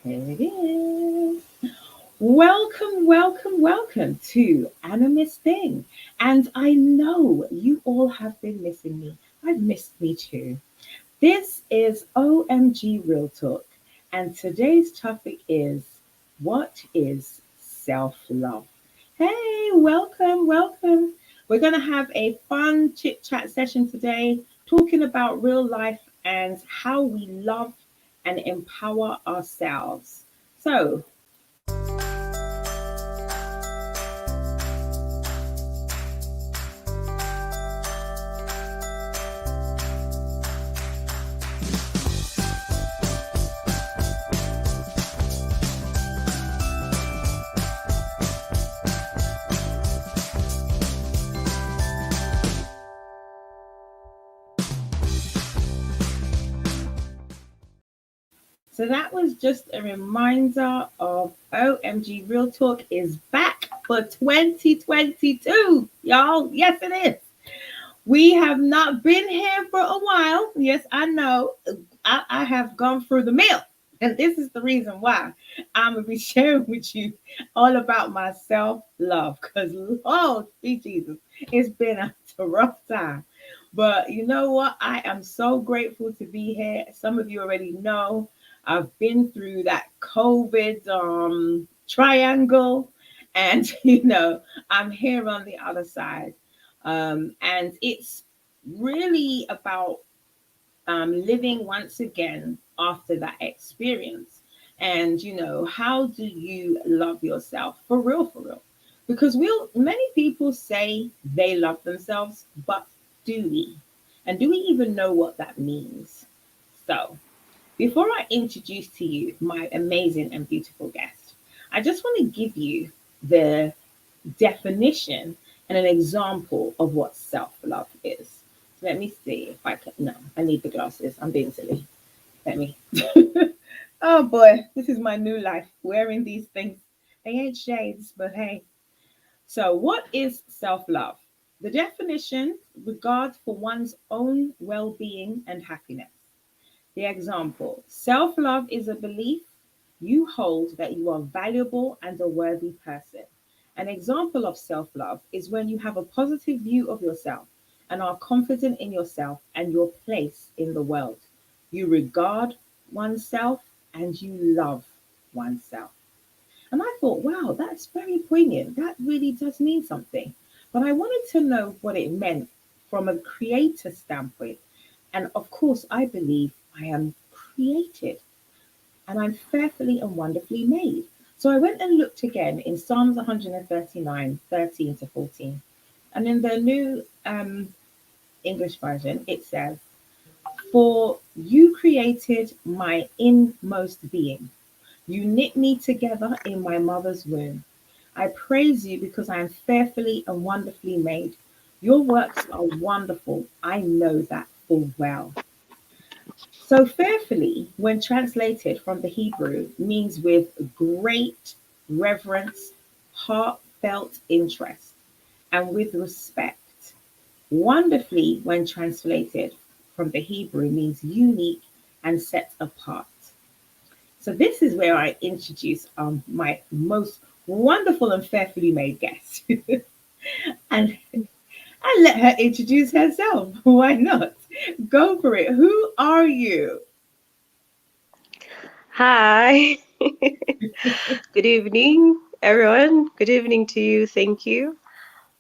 Here it is. Welcome, welcome, welcome to Animist Thing. And I know you all have been missing me. I've missed me too. This is OMG Real Talk. And today's topic is, what is self love? Hey, welcome, welcome. We're going to have a fun chit chat session today talking about real life and how we love and empower ourselves. So, So that was just a reminder of OMG Real Talk is back for 2022, y'all. Yes, it is. We have not been here for a while. Yes, I know. I have gone through the mill. And this is the reason why I'm going to be sharing with you all about my self love. Because, Lord, sweet Jesus, it's been a rough time. But you know what? I am so grateful to be here. Some of you already know I've been through that COVID triangle. And, I'm here on the other side. And it's really about living once again after that experience. And, how do you love yourself for real, for real? Because many people say they love themselves, but do we? And do we even know what that means? So, before I introduce to you my amazing and beautiful guest, I just want to give you the definition and an example of what self love is. Let me see if I can. No, I need the glasses. I'm being silly. Let me. Oh boy, this is my new life wearing these things. They ain't shades, but hey. So, what is self love? The definition: regard for one's own well being and happiness. The example: self love is a belief you hold that you are valuable and a worthy person. An example of self love is when you have a positive view of yourself and are confident in yourself and your place in the world. You regard oneself and you love oneself. And I thought, wow, that's very poignant. That really does mean something. But I wanted to know what it meant from a creator standpoint. And of course, I believe I am created and I'm fearfully and wonderfully made. So I went and looked again in Psalms 139, 13 to 14. And in the new English version, it says, "For you created my inmost being. You knit me together in my mother's womb. I praise you because I am fearfully and wonderfully made. Your works are wonderful. I know that full well." So, fearfully, when translated from the Hebrew, means with great reverence, heartfelt interest, and with respect. Wonderfully, when translated from the Hebrew, means unique and set apart. So, this is where I introduce my most wonderful and fearfully made guest. And I let her introduce herself. Why not? Go for it. Who are you? Hi. Good evening, everyone. Good evening to you. Thank you.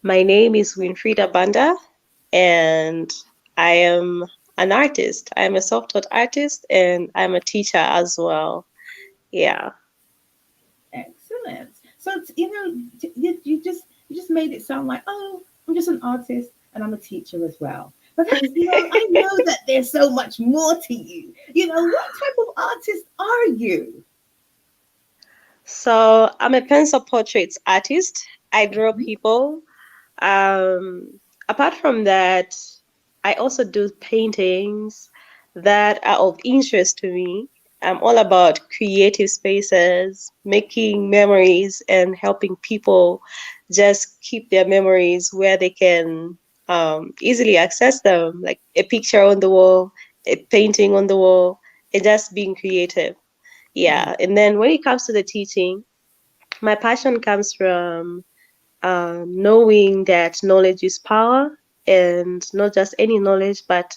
My name is Winfrida Banda, and I am an artist. I'm a self-taught artist, and I'm a teacher as well. Yeah. Excellent. So you just made it sound like, oh, I'm just an artist and I'm a teacher as well. But that's, I know that there's so much more to you. What type of artist are you? So I'm a pencil portraits artist. I draw people. Apart from that, I also do paintings that are of interest to me. I'm all about creative spaces, making memories, and helping people just keep their memories where they can easily access them, like a picture on the wall, a painting on the wall, and just being creative. Yeah. And then when it comes to the teaching, my passion comes from knowing that knowledge is power, and not just any knowledge, but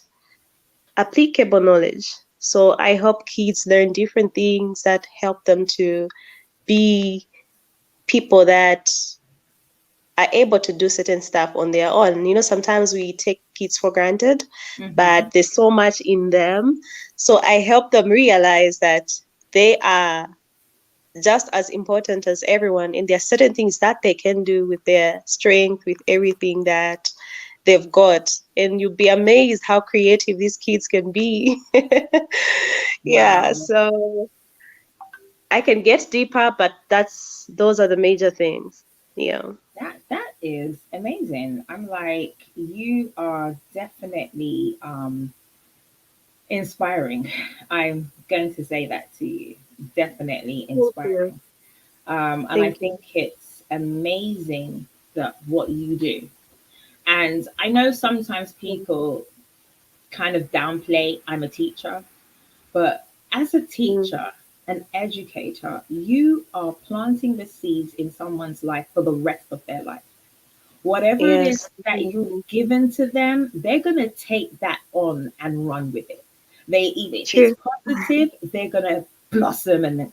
applicable knowledge. So I help kids learn different things that help them to be people that are able to do certain stuff on their own. You know, sometimes we take kids for granted, Mm-hmm. but there's so much in them. So I help them realize that they are just as important as everyone, and there are certain things that they can do with their strength, with everything that they've got. And you'll be amazed how creative these kids can be. Yeah, Wow. so I can get deeper, but those are the major things. Yeah. That is amazing. I'm like, you are definitely inspiring. I'm going to say that to you. Definitely Thank you. inspiring. And I Thank think you. it's amazing that what you do. And I know sometimes Thank people kind of downplay I'm a teacher, but as a you. teacher, an educator, you are planting the seeds in someone's life for the rest of their life. Whatever it is Yes, that you've definitely. given to them, they're going to take that on and run with it. They either, if it's True. positive, they're going to blossom and,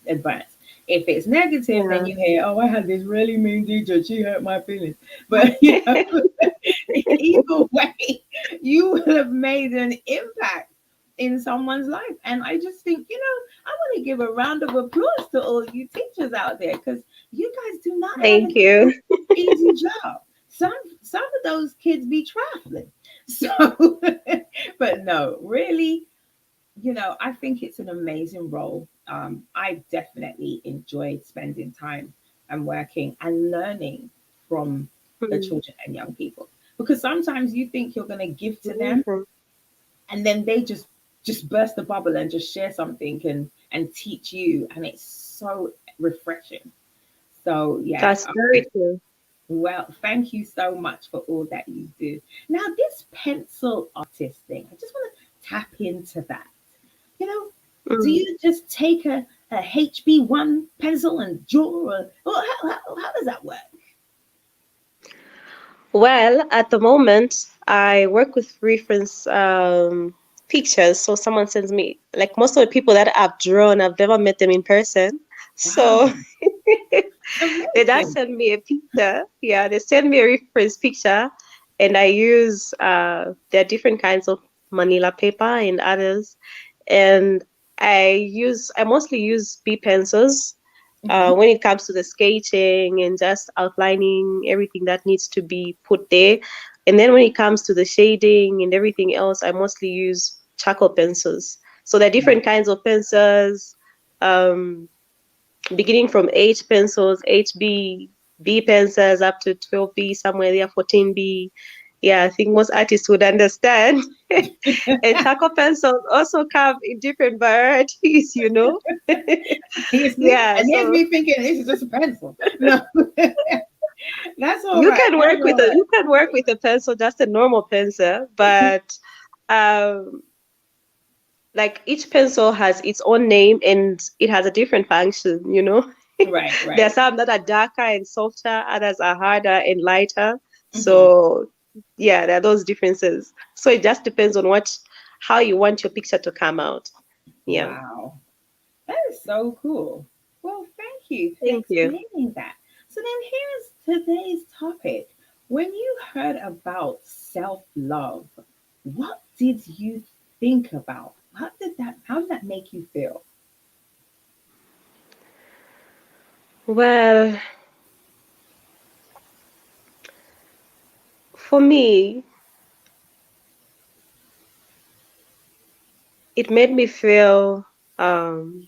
advance. If it's negative, then Yeah. you hear, oh, I had this really mean teacher. She hurt my feelings. But, either way, you will have made an impact in someone's life. And I just think, I want to give a round of applause to all you teachers out there because you guys do not have Thank an you. easy job. Some some of those kids be trifling. So, but no, really, I think it's an amazing role. I definitely enjoyed spending time and working and learning from the Mm, children and young people because sometimes you think you're going to give to them amazing. and then they just burst the bubble and just share something and teach you and it's so refreshing. So yeah, That's very true. well, thank you so much for all that you do. Now, this pencil artist thing, I just want to tap into that. You know, do Mm. you just take a HB1 pencil and draw? Or how does that work? Well, at the moment, I work with reference pictures. So someone sends me, like most of the people that I've drawn, I've never met them in person. So Wow, they just amazing. send me a picture. Yeah, they send me a reference picture, and I use there are different kinds of manila paper and others, and I mostly use B pencils Hmm. when it comes to the sketching and just outlining everything that needs to be put there. And then when it comes to the shading and everything else, I mostly use charcoal pencils. So there are Wow. different kinds of pencils. Um, Beginning from H pencils, HB, B pencils up to 12B, somewhere there, 14B. Yeah, I think most artists would understand. And charcoal pencils also come in different varieties, you know? You see? Yeah, And here's so me thinking this is just a pencil. No, that's all right. That's all right. you can work with a pencil, just a normal pencil, but um like each pencil has its own name and it has a different function, you know? Right, There are right. some that are darker and softer, others are harder and lighter. Hmm. So yeah, there are those differences. So it just depends on how you want your picture to come out. Yeah. Wow. That is so cool. Well, thank you for Thank you. explaining that. So then here's today's topic. When you heard about self-love, what did you think about? How did that make you feel? Well, for me, it made me feel, um,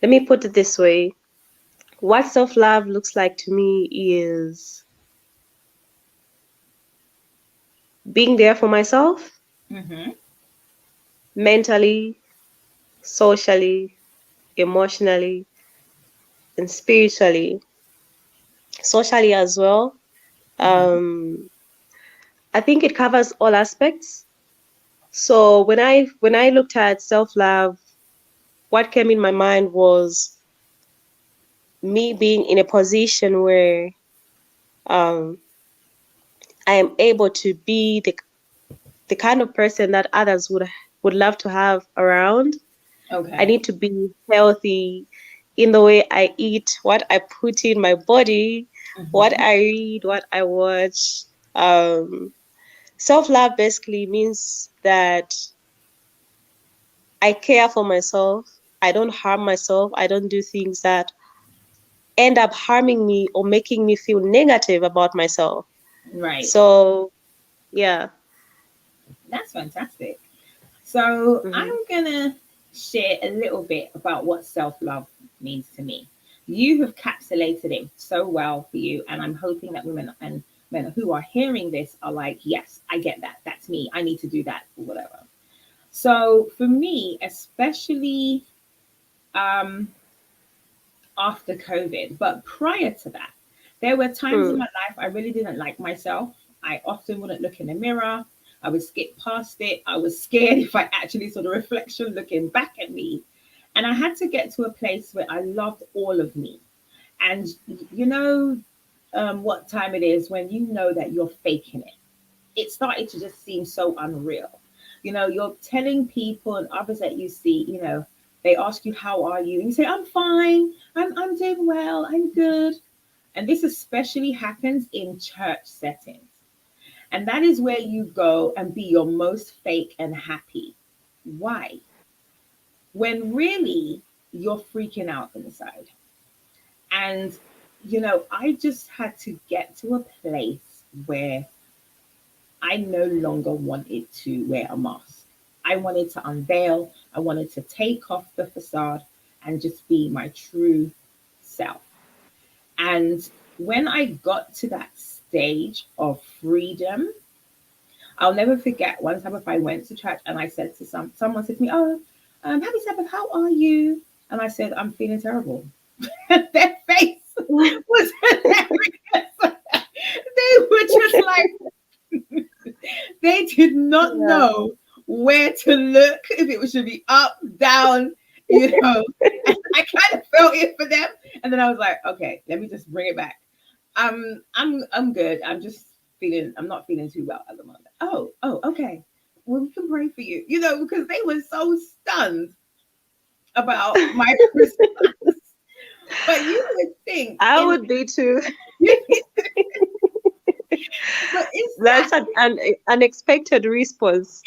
let me put it this way. What self love looks like to me is being there for myself Mm-hmm. mentally, socially, emotionally, and spiritually, socially as well. Mm-hmm. Um, I think it covers all aspects. So when I looked at self-love, what came in my mind was me being in a position where um, I am able to be the kind of person that others would love to have around. I Okay. need to be healthy in the way I eat, what I put in my body, what Hmm. I read, what I watch. Um, Self-love basically means that I care for myself. I don't harm myself. I don't do things that end up harming me or making me feel negative about myself. Right. So, yeah. That's fantastic. So Hmm. I'm gonna share a little bit about what self-love means to me. You have capsulated it so well for you, and I'm hoping that women and men who are hearing this are like, yes, I get that. That's me. I need to do that or whatever. So for me, especially um, after COVID, but prior to that, there were times in Mm. my life I really didn't like myself. I often wouldn't look in the mirror. I would skip past it. I was scared if I actually saw the reflection looking back at me. And I had to get to a place where I loved all of me. And you know what time it is when you know that you're faking it. It started to just seem so unreal. You're telling people and others that you see, they ask you, how are you? And you say, I'm fine. I'm doing well. I'm good. And this especially happens in church settings. And that is where you go and be your most fake and happy. Why? When really you're freaking out inside. And, I just had to get to a place where I no longer wanted to wear a mask. I wanted to unveil, I wanted to take off the facade and just be my true self. And when I got to that stage of freedom, I'll never forget one time if I went to church and I said to someone said to me, "Oh, happy Sabbath, how are you?" And I said, "I'm feeling terrible." Their face was hilarious. They were just like, they did not Yeah. know where to look, if it should be up, down, And I kind of felt it for them. And then I was like, okay, let me just bring it back. I'm good. I'm not feeling too well at the moment. Oh, okay. Well, we can pray for you, because they were so stunned about my response. But you would think I in would be too. but is That's that an unexpected response.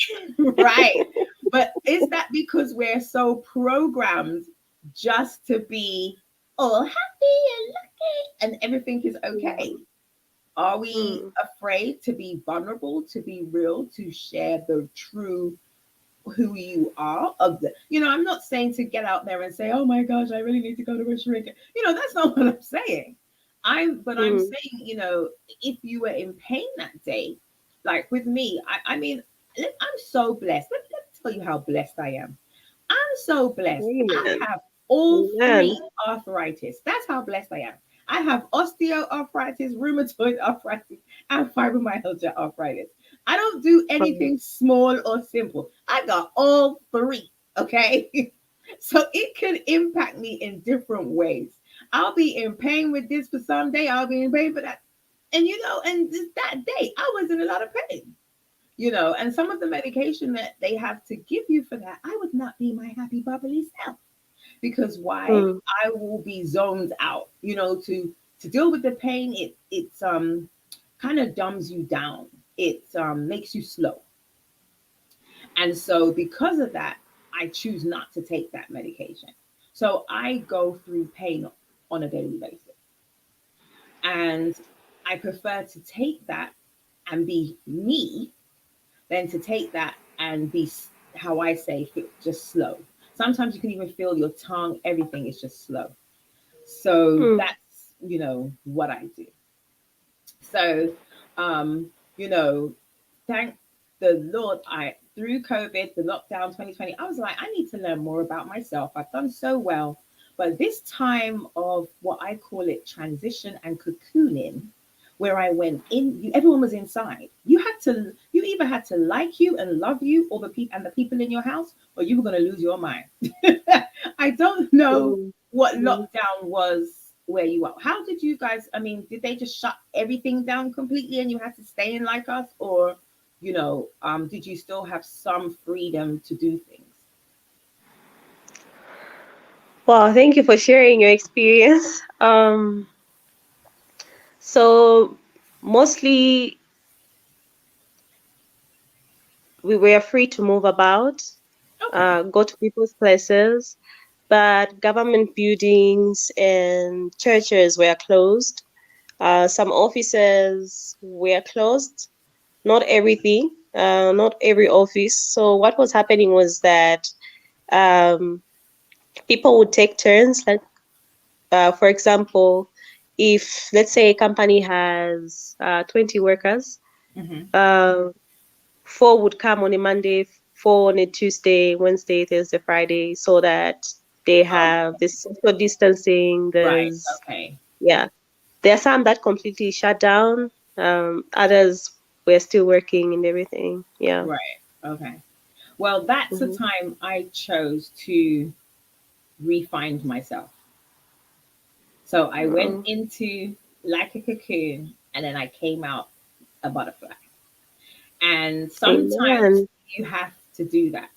right? But is that because we're so programmed just to be all happy and lucky and everything is okay? Mm. Are we Mm. afraid to be vulnerable, to be real, to share the true who you are I'm not saying to get out there and say, oh my gosh, I really need to go to a shrink. That's not what I'm saying. I'm Mm. saying, if you were in pain that day, like with me, I mean, I'm so blessed. Let me tell you how blessed I am. I'm so blessed. I Amen. have all Amen. three arthritis. That's how blessed I am. I have osteoarthritis, rheumatoid arthritis, and fibromyalgia arthritis. I don't do Um, anything small or simple. I got all three. Okay. So it can impact me in different ways. I'll be in pain with this for some day, I'll be in pain for that. And that day, I was in a lot of pain. And some of the medication that they have to give you for that, I would not be my happy, bubbly self. Because why? mm. I will be zoned out. To deal with the pain, it's kind of dumbs you down. It makes you slow. And so because of that, I choose not to take that medication. So I go through pain on a daily basis. And I prefer to take that and be me than to take that and be, how I say, just slow. Sometimes you can even feel your tongue, everything is just slow. So Mm. that's, what I do. So, you know, thank the Lord, I through COVID, the lockdown 2020, I was like, I need to learn more about myself. I've done so well. But this time of what I call it transition and cocooning where I went in, everyone was inside. You either had to like you and love you, or the people in your house, or you were going to lose your mind. I don't know Mm. what Mm. lockdown was where you are. How did you guys? I mean, did they just shut everything down completely and you had to stay in like us, or did you still have some freedom to do things? Well, thank you for sharing your experience. So mostly we were free to move about, Okay. go to people's places, but government buildings and churches were closed. Some offices were closed, not everything, not every office. So what was happening was that um, people would take turns. Like, for example, if let's say a company has 20 workers, Hmm. uh, four would come on a Monday, four on a Tuesday, Wednesday, Thursday, Friday, so that they Oh, have this social distancing. right. There's, Okay. yeah, there are some that completely shut down. Others were still working and everything. Yeah. Right. Okay. Well, that's the Mm-hmm. time I chose to refine myself. So I went Oh, into like a cocoon and then I came out a butterfly. And sometimes amen. you have to do that.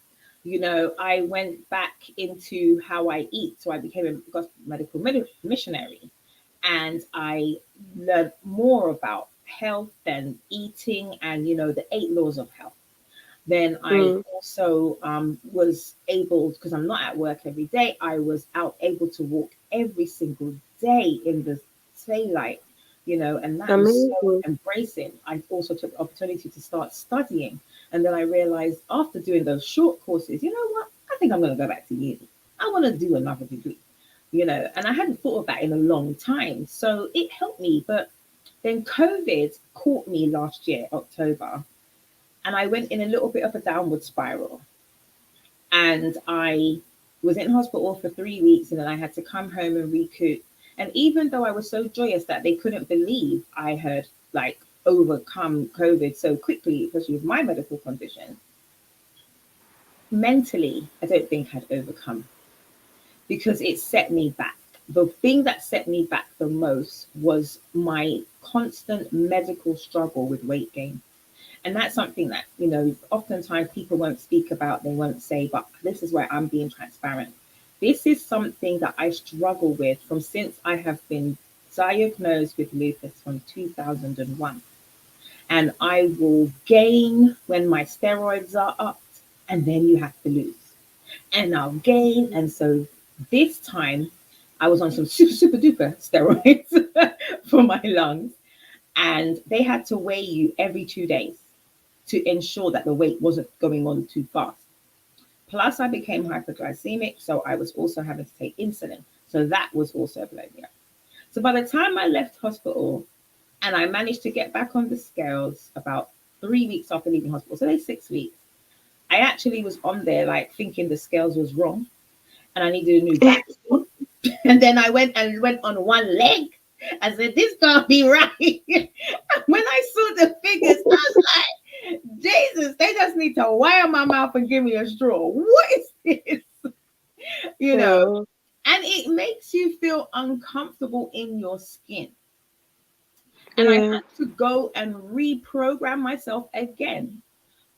I went back into how I eat. So I became a medical missionary and I learned more about health and eating and, the 8 laws of health. Then I Mm, also was able, because I'm not at work every day, I was out able to walk every single day in the daylight, and that was so amazing. embracing. I also took the opportunity to start studying. And then I realized after doing those short courses, you know what? I think I'm going to go back to uni. I want to do another degree, and I hadn't thought of that in a long time. So it helped me. But then COVID caught me last year, October, and I went in a little bit of a downward spiral. And I was in hospital for 3 weeks, and then I had to come home and recoup. And even though I was so joyous that they couldn't believe I had like overcome COVID so quickly, especially with my medical condition, mentally, I don't think I'd overcome because it set me back. The thing that set me back the most was my constant medical struggle with weight gain. And that's something that, oftentimes people won't speak about, they won't say, but this is where I'm being transparent. This is something that I struggle with from since I have been diagnosed with lupus from 2001. And I will gain when my steroids are up, and then you have to lose. And I'll gain. And so this time I was on some super, super duper steroids for my lungs. And they had to weigh you every 2 days to ensure that the weight wasn't going on too fast. Plus, I became hyperglycemic, so I was also having to take insulin. So that was also blowing me up. So by the time I left hospital and I managed to get back on the scales about 3 weeks after leaving hospital, so they 6 weeks, I actually was on there like thinking the scales was wrong and I needed a new vaccine. And then I went on one leg. I said, this can't be right. When I saw the figures, I was like, Jesus, they just need to wire my mouth and give me a straw. What is this? You know, Oh, and it makes you feel uncomfortable in your skin. And I yeah. had to go and reprogram myself again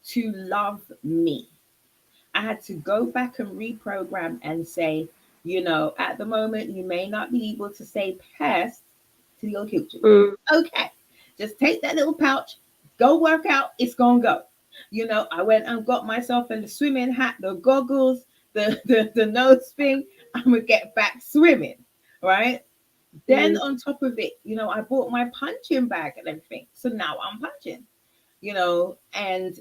to love me. I had to go back and reprogram and say, at the moment, you may not be able to say pass to your future. Mm, Okay, just take that little pouch, go work out, it's gonna go. I went and got myself in the swimming hat, the goggles, the nose thing. I'm gonna get back swimming, right? Then mm, on top of it, I bought my punching bag and everything. So now I'm punching, and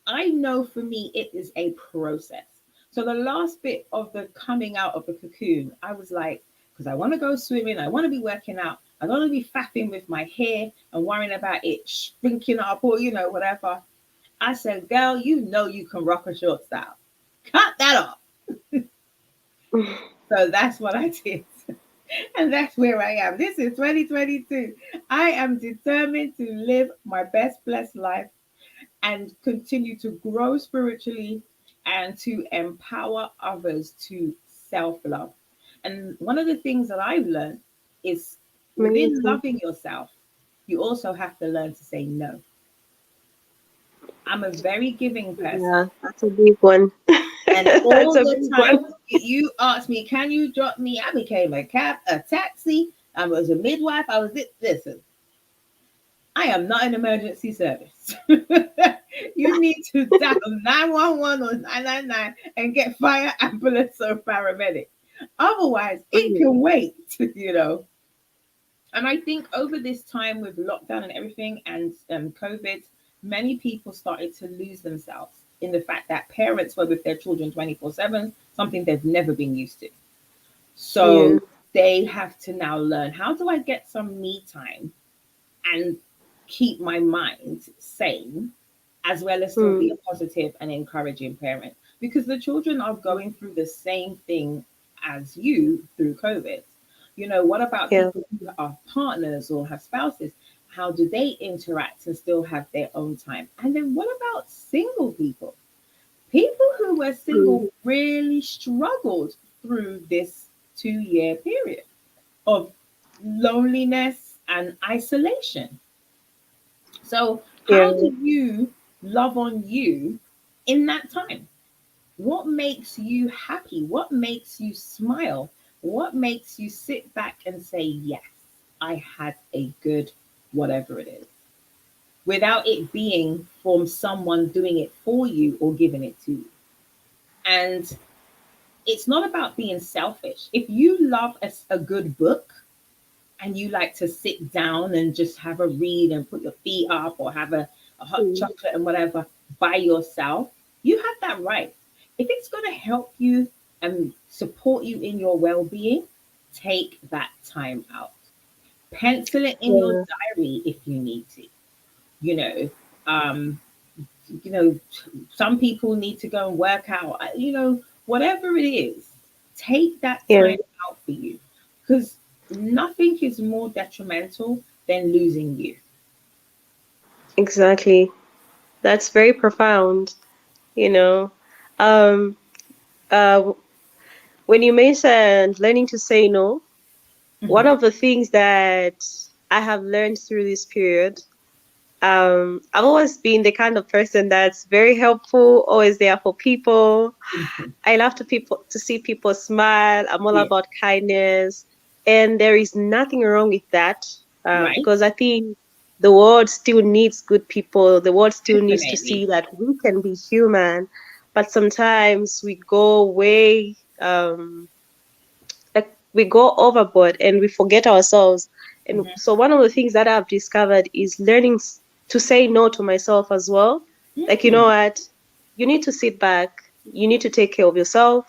I know for me it is a process. So the last bit of the coming out of the cocoon, I was like, because I want to go swimming, I want to be working out, I don't want to be faffing with my hair and worrying about it shrinking up or whatever. I said, girl, you can rock a short style. Cut that off. mm. So that's what I did. And that's where I am. This is 2022. I am determined to live my best blessed life and continue to grow spiritually and to empower others to self love. And one of the things that I've learned is within Amazing. loving yourself, you also have to learn to say no. I'm a very giving person. Yeah, that's a big one. And That's all a the big time, one. you asked me, can you drop me? I became a cab, a taxi. I was a midwife. I was this. Listen, I am not an emergency service. You need to dial 911 or 999 and get fire, ambulance, or paramedic. Otherwise, it Mm, can wait, you know. And I think over this time with lockdown and everything and COVID, many people started to lose themselves in the fact that parents were with their children 24/7, something they've never been used to. yeah. So they have to now learn, how do I get some me time and keep my mind sane, as well as still be Mm, a positive and encouraging parent? Because the children are going through the same thing as you through COVID. You know, what about yeah. people who are partners or have spouses? How do they interact and still have their own time? And then what about single people? People who were Mm, single really struggled through this 2 year period of loneliness and isolation. So, yeah. how do you love on you in that time? What makes you happy? What makes you smile? What makes you sit back and say, yes, I had a good whatever it is, without it being from someone doing it for you or giving it to you? And it's not about being selfish. If you love a good book, and you like to sit down and just have a read and put your feet up or have a hot Mm, chocolate and whatever by yourself, you have that right. If it's going to help you and support you in your well being, take that time out. Pencil it in your yeah. diary if you need to. You know, um, you know, some people need to go and work out. Whatever it is, take that Yeah. time out for you, because nothing is more detrimental than losing you. Exactly. That's very profound, you know. Um, uh, when you mentioned learning to say no, one Mhm. of the things that I have learned through this period, I've always been the kind of person that's very helpful, always there for people. I love to see people smile. I'm all Yeah, about kindness, and there is nothing wrong with that, right. because I think the world still needs good people. The world still needs to Definitely. see that we can be human, but sometimes we go way like we go overboard and we forget ourselves. And Mhm. so one of the things that I've discovered is learning to say no to myself as well. Like, you know Mm, what, you need to sit back, you need to take care of yourself.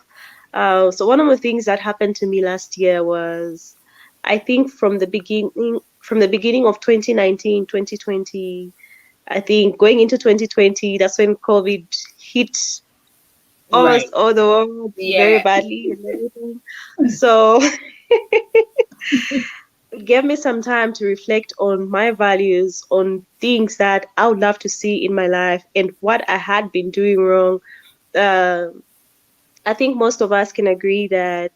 So one of the things that happened to me last year was, I think from the beginning of 2019, 2020, I think going into 2020, that's when COVID hit right. almost all the world very Yeah. badly and everything. So it gave me some time to reflect on my values, on things that I would love to see in my life, and what I had been doing wrong. Uh, I think most of us can agree that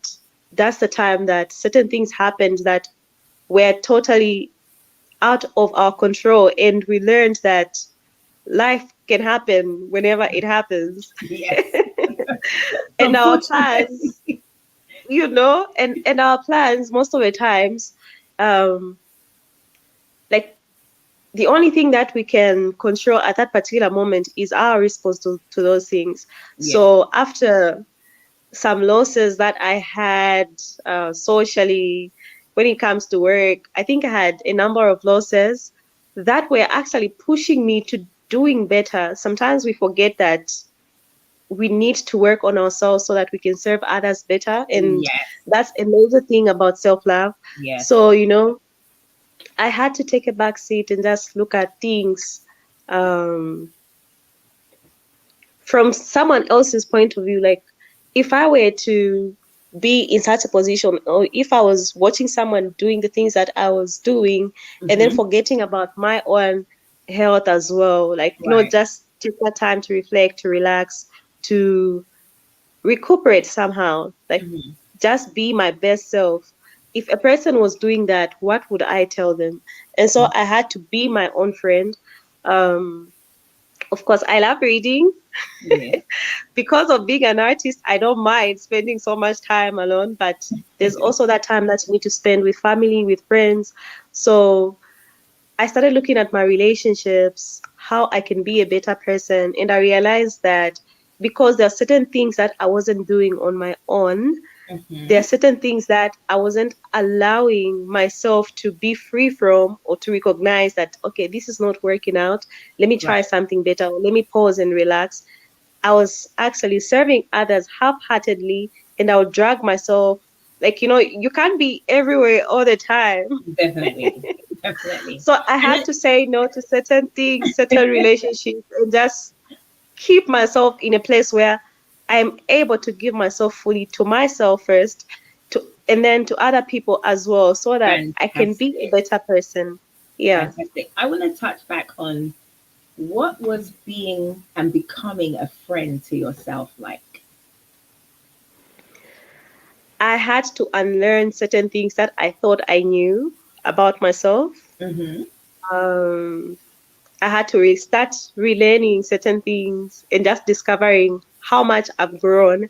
that's the time that certain things happened that were totally out of our control, and we learned that life can happen whenever it happens. Yes. And our Unfortunately. plans, and our plans most of the times, um, like the only thing that we can control at that particular moment is our response to those things. Yeah. So after some losses that I had socially, when it comes to work, I think I had a number of losses that were actually pushing me to doing better. Sometimes we forget that we need to work on ourselves so that we can serve others better. And Yes. that's a major thing about self love. Yes. So, I had to take a back seat and just look at things um, from someone else's point of view. Like, if I were to, be in such a position, or if I was watching someone doing the things that I was doing and then Mm-hmm. forgetting about my own health as well. Like, Right. just take that time to reflect, to relax, to recuperate somehow. Like, Mm-hmm. just be my best self. If a person was doing that, what would I tell them? And so I had to be my own friend. Um, of course, I love reading. Yeah. Because of being an artist, I don't mind spending so much time alone, but there's also that time that you need to spend with family, with friends. So I started looking at my relationships, how I can be a better person. And I realized that because there are certain things that I wasn't doing on my own, there Mm-hmm. are certain things that I wasn't allowing myself to be free from, or to recognize that, okay, this is not working out. Let me try Right. something better. Or let me pause and relax. I was actually serving others half-heartedly, and I would drag myself. Like, you can't be everywhere all the time. Definitely. Definitely. So I And had to say no to certain things, certain relationships, and just keep myself in a place where I'm able to give myself fully to myself first, and then to other people as well, so that I can be a fantastic. better person. Yeah. Fantastic. I want to touch back on what was being and becoming a friend to yourself like. I had to unlearn certain things that I thought I knew about myself. Mm-hmm. Um, I had to restart relearning certain things and just discovering how much I've grown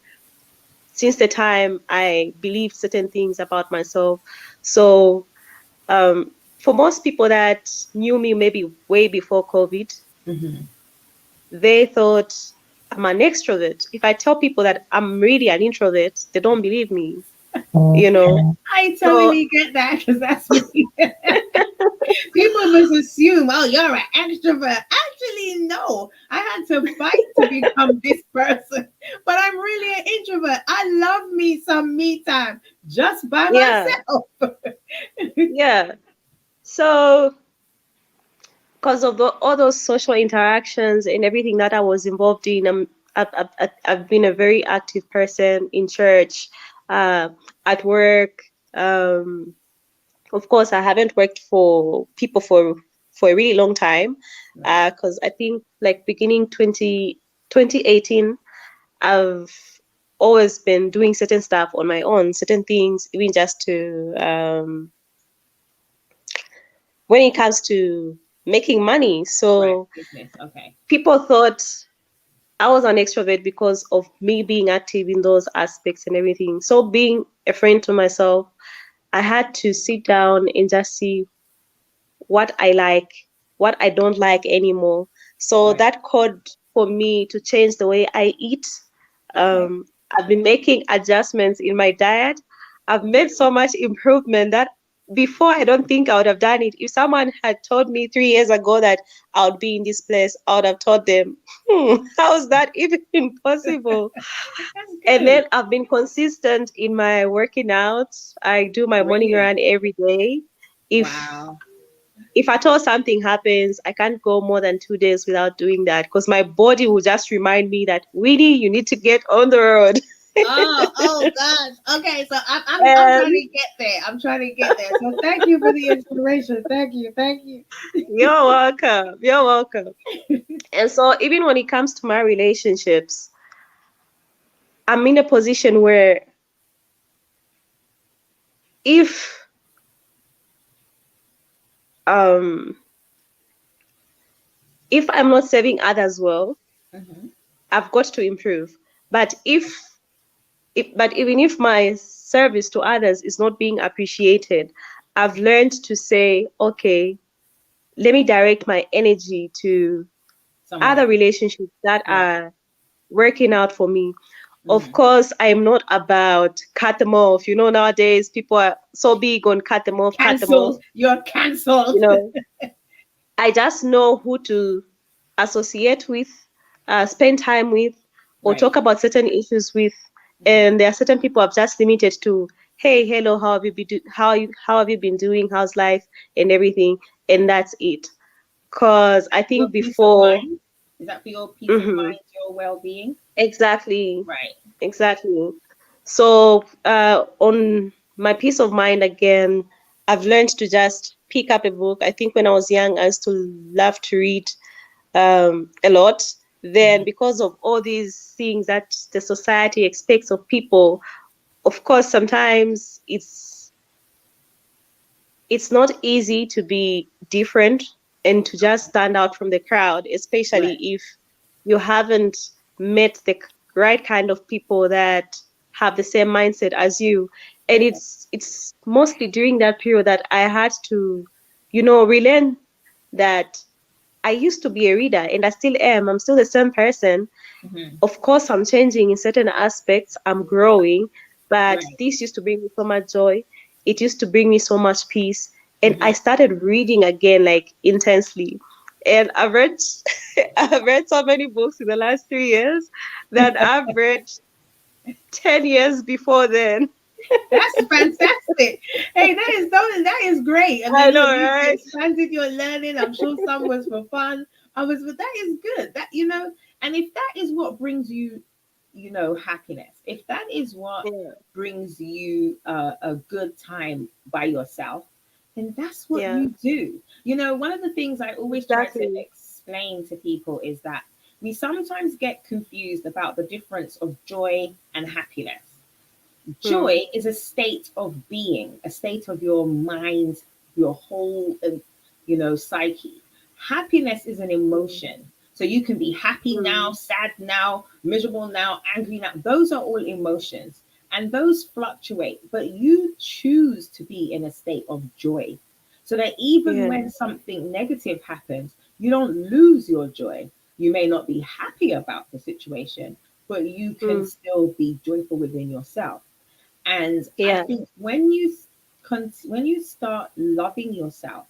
since the time I believed certain things about myself. So, for most people that knew me maybe way before COVID, Mm-hmm. they thought I'm an extrovert. If I tell people that I'm really an introvert, they don't believe me, you know. I So, totally get that because that's me. People must assume, oh, you're an extrovert. Actually, no. I had to fight to become this person, but I'm really an introvert. I love me some me time just by yeah, myself. yeah. So, because of all those social interactions and everything that I was involved in, I've been a very active person in church, uh, at work. Um, of course, I haven't worked for people for a really long time, Right. because I think like beginning 2018, I've always been doing certain stuff on my own, certain things, even just to when it comes to making money. Right. So Business. Okay. people thought I was an extrovert because of me being active in those aspects and everything. So being a friend to myself, I had to sit down and just see what I like, what I don't like anymore. So Right. that called for me to change the way I eat. Okay. I've been making adjustments in my diet. I've made so much improvement that before I don't think I would have done it. If someone had told me 3 years ago that I would be in this place, I would have told them, how is that even possible? That's And good. then I've been consistent in my working out. I do my morning Brilliant. run every day. If Wow. if at all something happens, I can't go more than 2 days without doing that because my body will just remind me that Winnie, you need to get on the road. Oh gosh. Okay, so I'm trying And to get there. I'm trying to get there. So thank you for the inspiration. Thank you. you're welcome. You're welcome. And so even when it comes to my relationships, I'm in a position where if um if I'm not serving others well, Mm-hmm. I've got to improve. But but even if my service to others is not being appreciated, I've learned to say, okay, let me direct my energy to Somewhere other else. relationships that Right. are working out for me. Of Mm-hmm. course, I'm not about cut them off. Nowadays people are so big on cut them off, cut them off. Cancelled. You're You cancelled. know, I just know who to associate with, spend time with, or Right. talk about certain issues with. Mm-hmm. And there are certain people I've just limited to, hey, hello, how have you been how have you been doing? How's life and everything? And that's it. Cause I Your think peace of before, mind. Is that for your peace of hmm mind, your well being? exactly, Right. exactly. So on my peace of mind again, I've learned to just pick up a book. I think when I was young, I used to love to read a lot. Then, Mhm. because of all these things that the society expects of people, of course, sometimes it's not easy to be different and to just stand out from the crowd, especially Right. if you haven't met the right kind of people that have the same mindset as you. And Okay. it's mostly during that period that I had to, relearn that I used to be a reader and I still am. I'm still the same person. Hmm. Of course, I'm changing in certain aspects, I'm growing, but Right. this used to bring me so much joy. It used to bring me so much peace. And I Hmm. started reading again, like intensely. And I've read, I've read so many books in the last 3 years that I've read 10 years before then. That's fantastic. Hey, that is great. I I mean, look, know, you've right? expanded your learning. I'm sure some was for fun. Others, but that is good. And if that is what brings you, happiness, if that is what Yeah, brings you a good time by yourself, then that's what yeah, you do. One of the things I always try to exactly. explain to people is that we sometimes get confused about the difference of joy and happiness. Mm, Joy is a state of being, a state of your mind, your whole, psyche. Happiness is an mm, emotion. So you can be happy now, mm, sad now, miserable now, angry now. Those are all emotions. And those fluctuate, but you choose to be in a state of joy. So that even yeah, when something negative happens, you don't lose your joy. You may not be happy about the situation, but you can mm, still be joyful within yourself. And I yeah, think when you start loving yourself,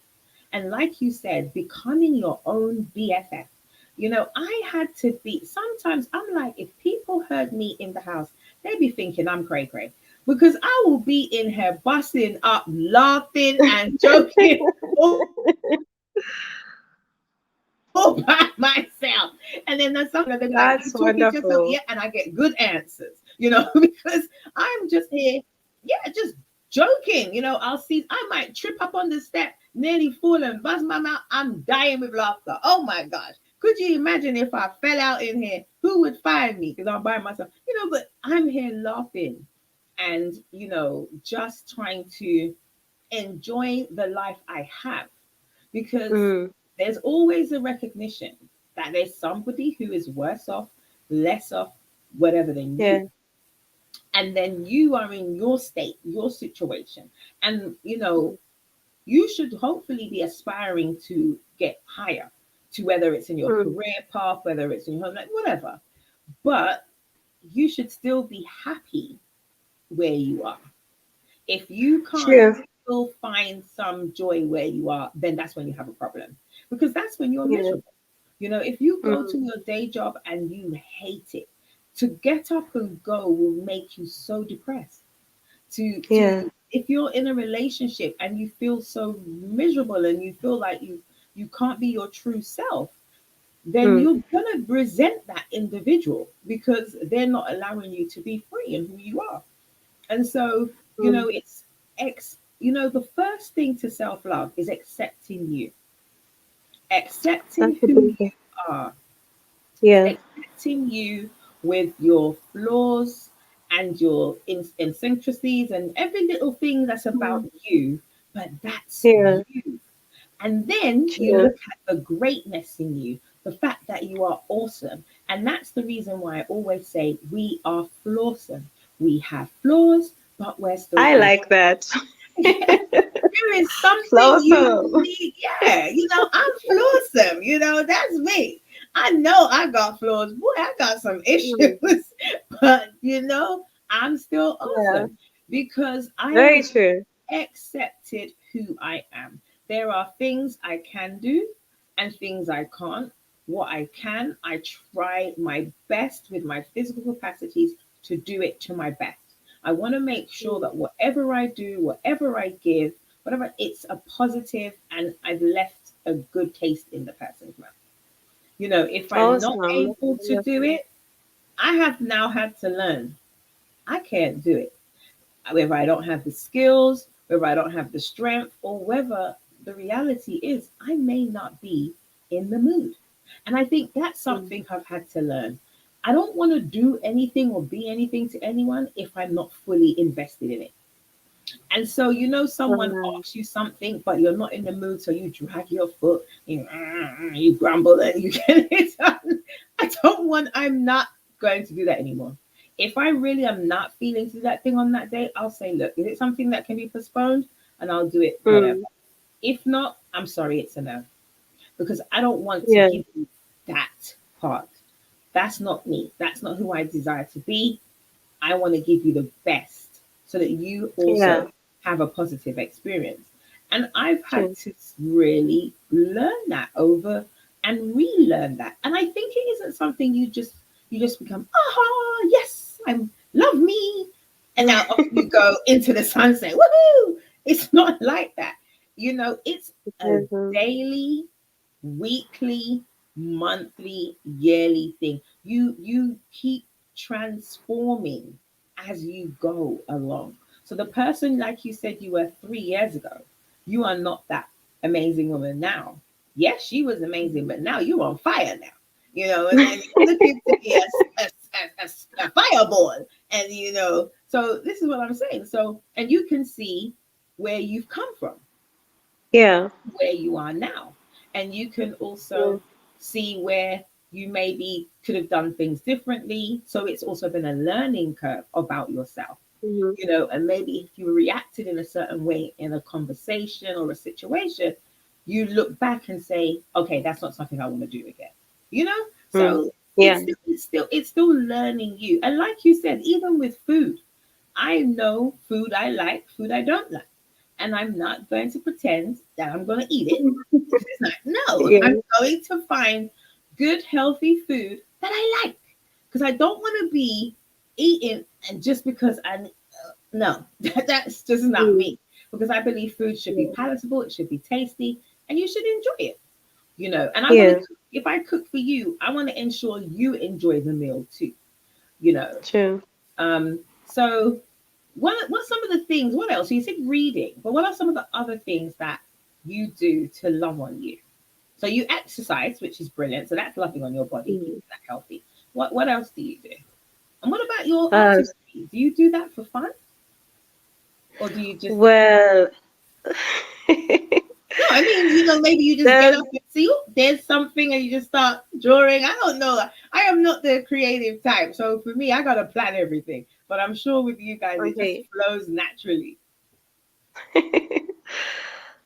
and like you said, becoming your own BFF, I had to be. Sometimes I'm like, if people heard me in the house, they'd be thinking I'm cray cray, because I will be in here busting up, laughing and joking all by myself. And then there's some people they're like, "You talking to yourself?" Yeah, and I get good answers, that's wonderful. because I'm just here, yeah, just joking. I'll see, I might trip up on the step, nearly fall and buzz my mouth. I'm dying with laughter. Oh my gosh. Could you imagine if I fell out in here? Who would find me? Because I'm by myself. But I'm here laughing and, just trying to enjoy the life I have, because Mm, there's always a recognition that there's somebody who is worse off, less off, whatever than you. yeah. And then you are in your state, your situation. And, Mm, you should hopefully be aspiring to get higher, to whether it's in your mm, career path, whether it's in your home life, whatever. But you should still be happy where you are. If you can't sure. still find some joy where you are, then that's when you have a problem, because that's when you're Yeah. miserable. If you go Mm, to your day job and you hate it, to get up and go will make you so depressed. yeah. To If you're in a relationship and you feel so miserable and you feel like you can't be your true self, then Mm, you're gonna resent that individual because they're not allowing you to be free in who you are. And so, mm. it's the first thing to self love is accepting That's a who big you one. are, Yeah. accepting you with your flaws and your eccentricities and every little thing that's about Mm, you, but that's yeah. you. And then you Sure. look at the greatness in you, the fact that you are awesome. And that's the reason why I always say we are flawsome. We have flaws, but we're still I awesome. like that. There is something Flawsome. unique. Yeah, I'm flawsome. That's me. I know I got flaws. Boy, I got some issues, Mm, but I'm still yeah. awesome because I Very have true. accepted who I am. There are things I can do and things I can't. What I can, I try my best with my physical capacities to do it to my best. I want to make sure Mm, that whatever I do, whatever I give, whatever, it's a positive and I've left a good taste in the person's mouth. If I'm not awesome. That's able to do wonderful. it, I have now had to learn. I can't do it. Whether I don't have the skills, whether I don't have the strength, or whether the reality is I may not be in the mood. And I think that's mm, something I've had to learn. I don't want to do anything or be anything to anyone if I'm not fully invested in it. And so, someone right. asks you something, but you're not in the mood, so you drag your foot, you grumble, and you get it done. I'm not going to do that anymore. If I really am not feeling to do that thing on that day, I'll say, look, is it something that can be postponed? And I'll do it whatever. Mm, If not, I'm sorry, it's a no. Because I don't want to yeah, give you that part. That's not me. That's not who I desire to be. I want to give you the best so that you yeah, also have a positive experience. And I've had true. to really learn that over and relearn that. And I think it isn't something you just become, yes, I'm love me. And now off you go into the sunset. Woohoo! It's not like that. It's a Mhm. daily, weekly, monthly, yearly thing. You keep transforming as you go along. So the person, like you said, you were 3 years ago, you are not that amazing woman now. Yes, she was amazing, but now you're on fire now. And you're looking to be a fireball. And so this is what I'm saying. So, and you can see where you've come from, Yeah, where you are now. And you can also true. see where you maybe could have done things differently. So it's also been a learning curve about yourself, Mhm. and maybe if you reacted in a certain way in a conversation or a situation, you look back and say, okay, that's not something I want to do again. You know? Mm. So Yeah, it's still learning you. And like you said, even with food, I know food I like, food I don't like. And I'm not going to pretend that I'm going to eat it. It's not. No, yeah, I'm going to find good, healthy food that I like. Because I don't want to be eating and just because no, that's just not mm, me. Because I believe food should be yeah, palatable, it should be tasty, and you should enjoy it. And I want to, yeah, if I cook for you, I want to ensure you enjoy the meal too. You know, true. so what's some of the things? What else? So you said reading, but what are some of the other things that you do to love on you? So you exercise, which is brilliant. So that's loving on your body, Mm. keeping that healthy. What else do you do? And what about your Uh, activity? Do you do that for fun, or do you just? well, No, I mean, maybe you just get there's up and see, oh, there's something, and you just start drawing. I don't know. I am not the creative type, so for me, I gotta plan everything. But I'm sure with you guys, it just okay. flows naturally.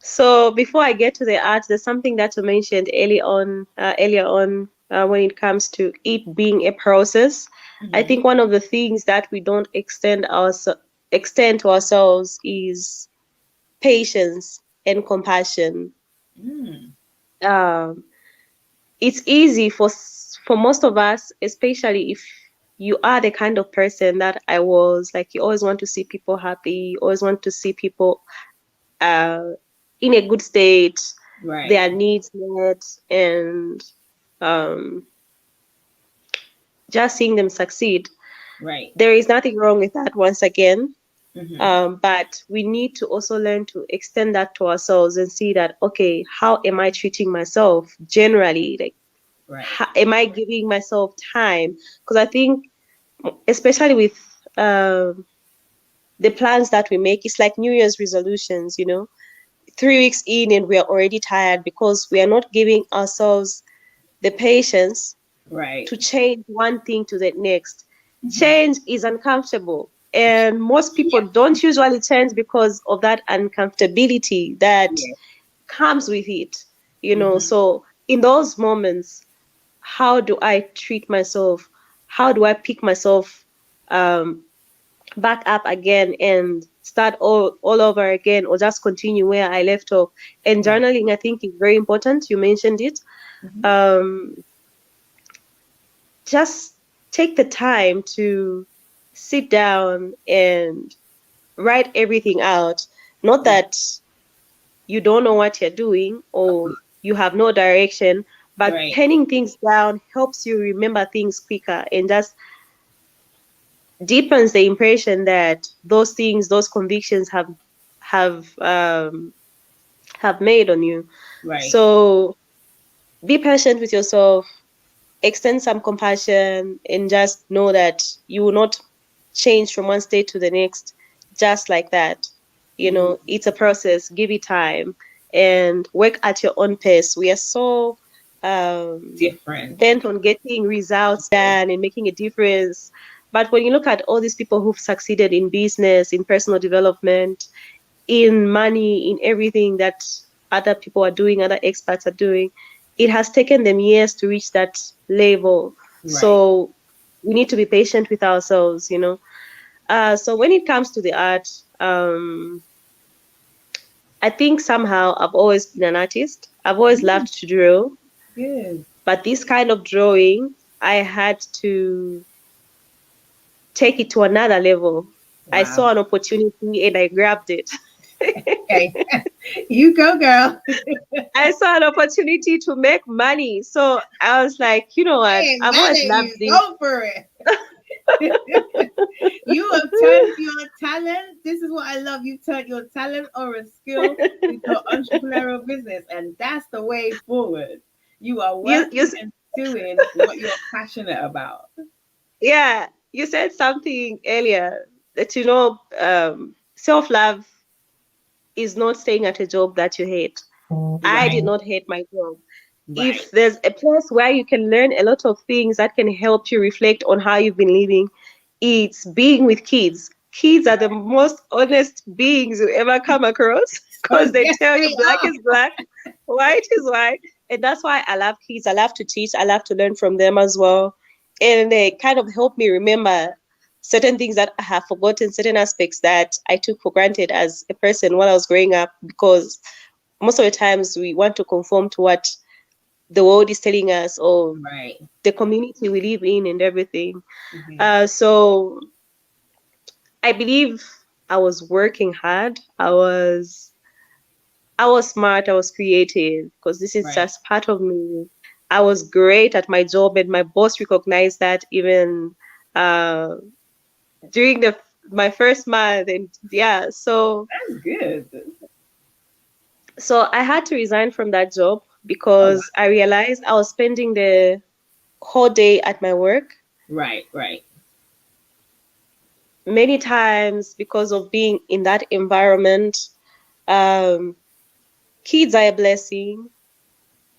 So before I get to the art, there's something that you mentioned earlier on, when it comes to it being a process. I Hmm. think one of the things that we don't extend to ourselves is patience and compassion. Mm, Um, it's easy for most of us, especially if you are the kind of person that I was, like you always want to see people happy, you always want to see people uh, in a good state, right, their needs met, and um, just seeing them succeed. right. There is nothing wrong with that, once again. Hmm. But we need to also learn to extend that to ourselves and see that, okay, how am I treating myself generally? Like, Right, am I giving myself time? Because I think, especially with the plans that we make, it's like New Year's resolutions, 3 weeks in and we are already tired because we are not giving ourselves the patience right. to change one thing to the next. Hmm. Change is uncomfortable. And most people Yeah, don't usually change because of that uncomfortability that yeah. comes with it. Hmm. So in those moments, how do I treat myself? How do I pick myself um, back up again and start all over again, or just continue where I left off? And Right. journaling, I think, is very important. You mentioned it. Hmm. Um, just take the time to sit down and write everything out. Not Yeah. that you don't know what you're doing or you have no direction, but Right. penning things down helps you remember things quicker and just deepens the impression that those things, those convictions have have made on you. Right. So be patient with yourself, extend some compassion, and just know that you will not change from one state to the next just like that. Mm, It's a process. Give it time and work at your own pace. We are so different. bent on getting results done and making a difference. But when you look at all these people who've succeeded in business, in personal development, in money, in everything that other people are doing, other experts are doing, it has taken them years to reach that level. Right. So we need to be patient with ourselves. So when it comes to the art, I think somehow I've always been an artist. I've always Mm, loved to draw, good. but this kind of drawing, I had to take it to another level. I Wow. saw an opportunity and I grabbed it. Okay. You go, girl. I saw an opportunity to make money. So I was like, you know I what? ain't I've mad always at loved you. this. Go for it. You have turned your talent. This is what I love. You turned your talent or a skill into entrepreneurial business, and that's the way forward. You are you, you, working and doing what you're passionate about. yeah, you said something earlier that, self love is not staying at a job that you hate. I did Right, not hate my job. right. If there's a place where you can learn a lot of things that can help you reflect on how you've been living, it's being with kids. Kids are the most honest beings you ever come across Oh, because they yes, tell you they black are. is black, white is white. And that's why I love kids. I love to teach. I love to learn from them as well. And they kind of help me remember certain things that I have forgotten, certain aspects that I took for granted as a person while I was growing up, because most of the times we want to conform to what the world is telling us or Right. the community we live in and everything. Hmm. So I believe I was working hard. I was smart. I was creative because this is Right. just part of me. I was great at my job, and my boss recognized that even uh, during the my first month. And yeah, That's good. so I had to resign from that job Oh, wow. because I realized I was spending the whole day at my work. Right, right. Many times, because of being in that environment, um, kids are a blessing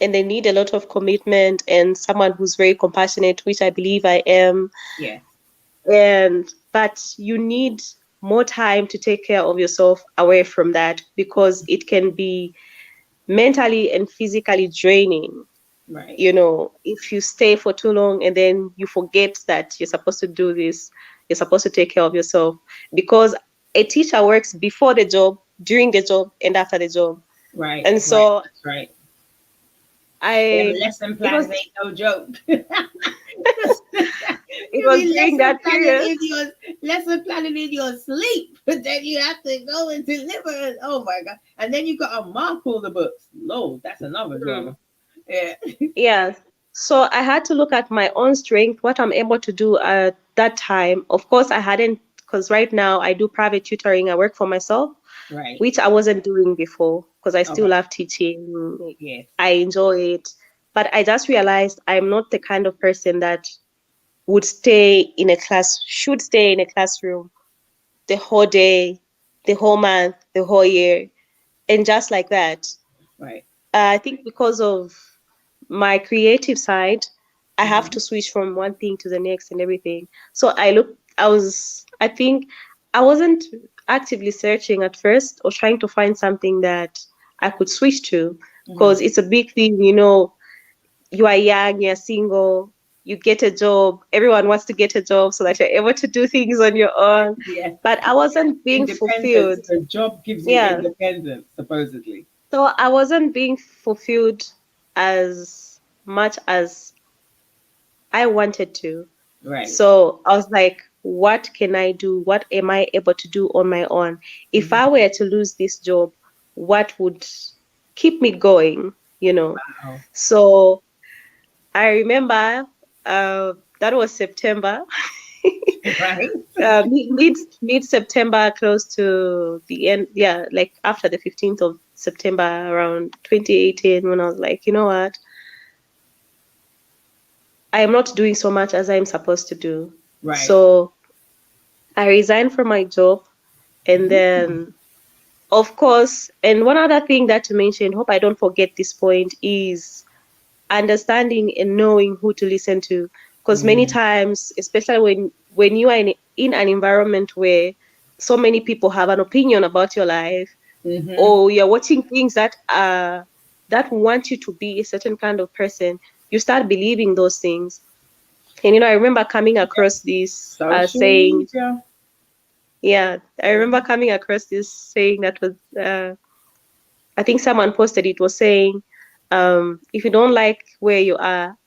and they need a lot of commitment and someone who's very compassionate, which I believe I am. Yes. And but you need more time to take care of yourself away from that because it can be mentally and physically draining. Right. If you stay for too long and then you forget that you're supposed to do this, you're supposed to take care of yourself. Because a teacher works before the job, during the job, and after the job. Right. And Right. so That's right. Them I, lesson it was, plans ain't no joke. it You was be during that period. lesson planning in your sleep, but then you have to go and deliver it. Oh my god! And then you got to mark all the books. Lord, that's another Hmm. drama. Yeah. Yeah. So I had to look at my own strength, what I'm able to do at that time. Of course, I hadn't, because right now I do private tutoring. I work for myself, Right. which I wasn't doing before because I still Okay. love teaching. Yes. I enjoy it. But I just realized I'm not the kind of person that should stay in a classroom the whole day, the whole month, the whole year. And just like that, Right. I think because of my creative side, I have Hmm. to switch from one thing to the next and everything. So I think I wasn't actively searching at first or trying to find something that I could switch to Hmm. because it's a big thing, you are young, you're single, you get a job, everyone wants to get a job so that you're able to do things on your own. Yeah. But I wasn't being Independence. fulfilled. A job gives you Yeah. independence, supposedly. So I wasn't being fulfilled as much as I wanted to. Right. So I was like, what can I do? What am I able to do on my own? If Hmm. I were to lose this job, what would keep me going? You know? Wow. So I remember that was September. Right. Mid September, close to the end. Yeah, like after the 15th of September, around 2018, when I was like, you know what, I am not doing so much as I'm supposed to do. Right. So I resigned from my job, and then, of course, and one other thing that to mention, hope I don't forget this point, is understanding and knowing who to listen to. Because many Mm-hmm. times, especially when you are in an environment where so many people have an opinion about your life, Mm-hmm. or you're watching things that want you to be a certain kind of person, you start believing those things. And I remember coming across this Social saying, media. yeah, I remember coming across this saying that was, I think someone posted it, was saying, if you don't like where you are,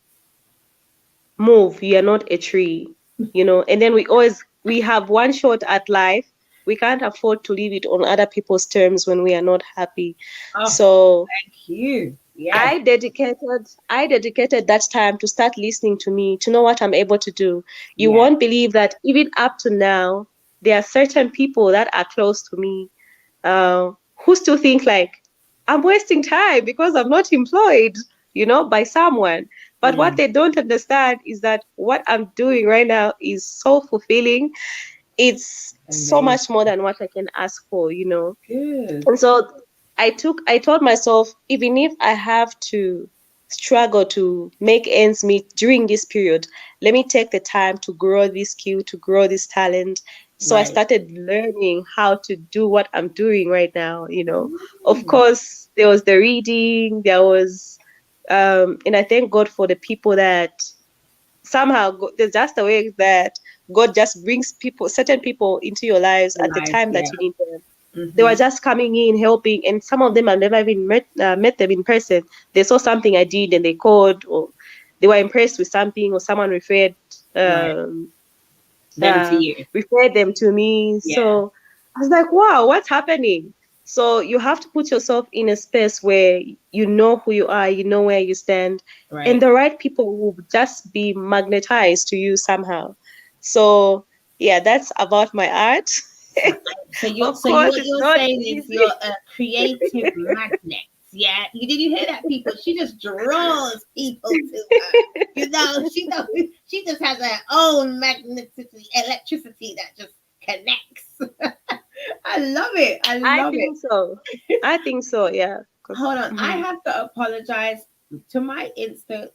move. You are not a tree. And then we have one shot at life. We can't afford to leave it on other people's terms when we are not happy. Oh, So thank you. Yes. I dedicated that time to start listening to me, to know what I'm able to do. You Yes. won't believe that even up to now, there are certain people that are close to me, uh, who still think like I'm wasting time because I'm not employed, by someone. But what Mm. they don't understand is that what I'm doing right now is so fulfilling. It's so Amazing. much more than what I can ask for. Good. And so I told myself, even if I have to struggle to make ends meet during this period, let me take the time to grow this skill, to grow this talent. So I Right. started learning how to do what I'm doing right now. Of Mm. course, there was the reading, there was, and I thank God for the people that somehow there's just a way that God just brings certain people into your lives The at the lives. time that Yeah. you need them. They were Mm-hmm. just coming in, helping, and some of them I've never even met them in person. They saw something I did and they called, or they were impressed with something, or someone Right. um, Them to you. referred them to me. Yeah. So I was like, wow, what's happening? So you have to put yourself in a space where you know who you are, you know where you stand, and Right. the right people will just be magnetized to you somehow. So yeah, that's about my art. So, so Of you course, what it's you're not saying is you're easy. a creative magnet. Yeah, did you hear that, people? She just draws people to her. She just has her own magneticity, electricity that just connects. I love it. I I love it. think so. I think so, yeah. Hold on, I Mhm. have to apologize to my Insta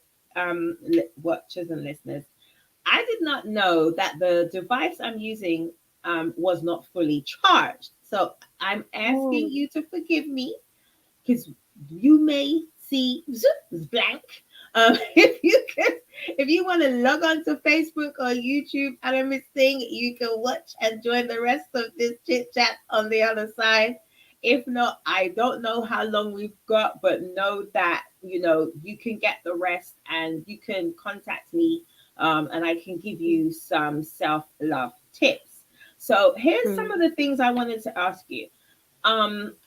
watchers and listeners. I did not know that the device I'm using was not fully charged. So I'm asking Oh, you to forgive me because you may see blank. If you want to log on to Facebook or YouTube, and Miss Thing, you can watch and join the rest of this chit chat on the other side. If not, I don't know how long we've got, but know that you can get the rest, and you can contact me, and I can give you some self love tips. So here's some mm. of the things I wanted to ask you.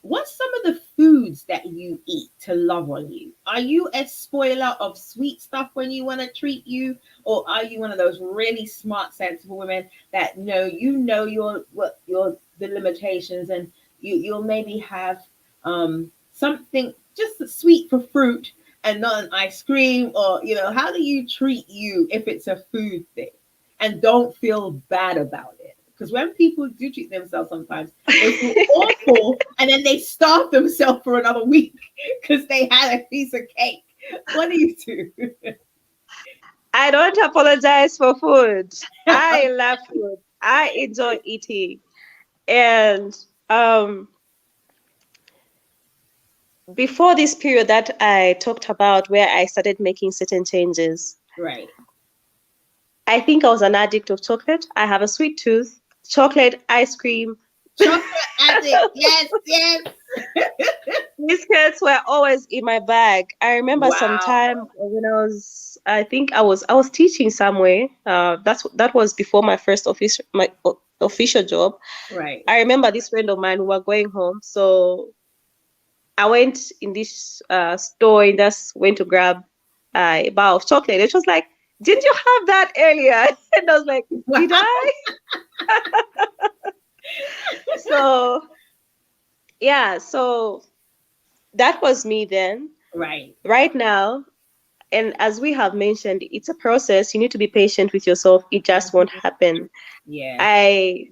What's some of the foods that you eat to love on you? Are you a spoiler of sweet stuff when you want to treat you, or are you one of those really smart, sensible women that know your the limitations, and you'll maybe have something just sweet for fruit and not an ice cream, or how do you treat you if it's a food thing, and don't feel bad about it? Because when people do treat themselves, sometimes they feel awful, and then they starve themselves for another week because they had a piece of cake. What do you do? I don't apologize for food. I love food. I enjoy eating. And um, before this period that I talked about, where I started making certain changes, Right. I think I was an addict of chocolate. I have a sweet tooth. Chocolate, ice cream, Chocolate addict. Yes, yes. biscuits were always in my bag. I remember some Wow. time when I think I was teaching somewhere. That was before my official job. Right. I remember this friend of mine who were going home, so I went in this store and just went to grab a bar of chocolate. It was like didn't you have that earlier? And I was like, did Wow. I? So yeah, so that was me then. Right. Right now, and as we have mentioned, it's a process. You need to be patient with yourself. It just won't Mhm. happen. Yeah. I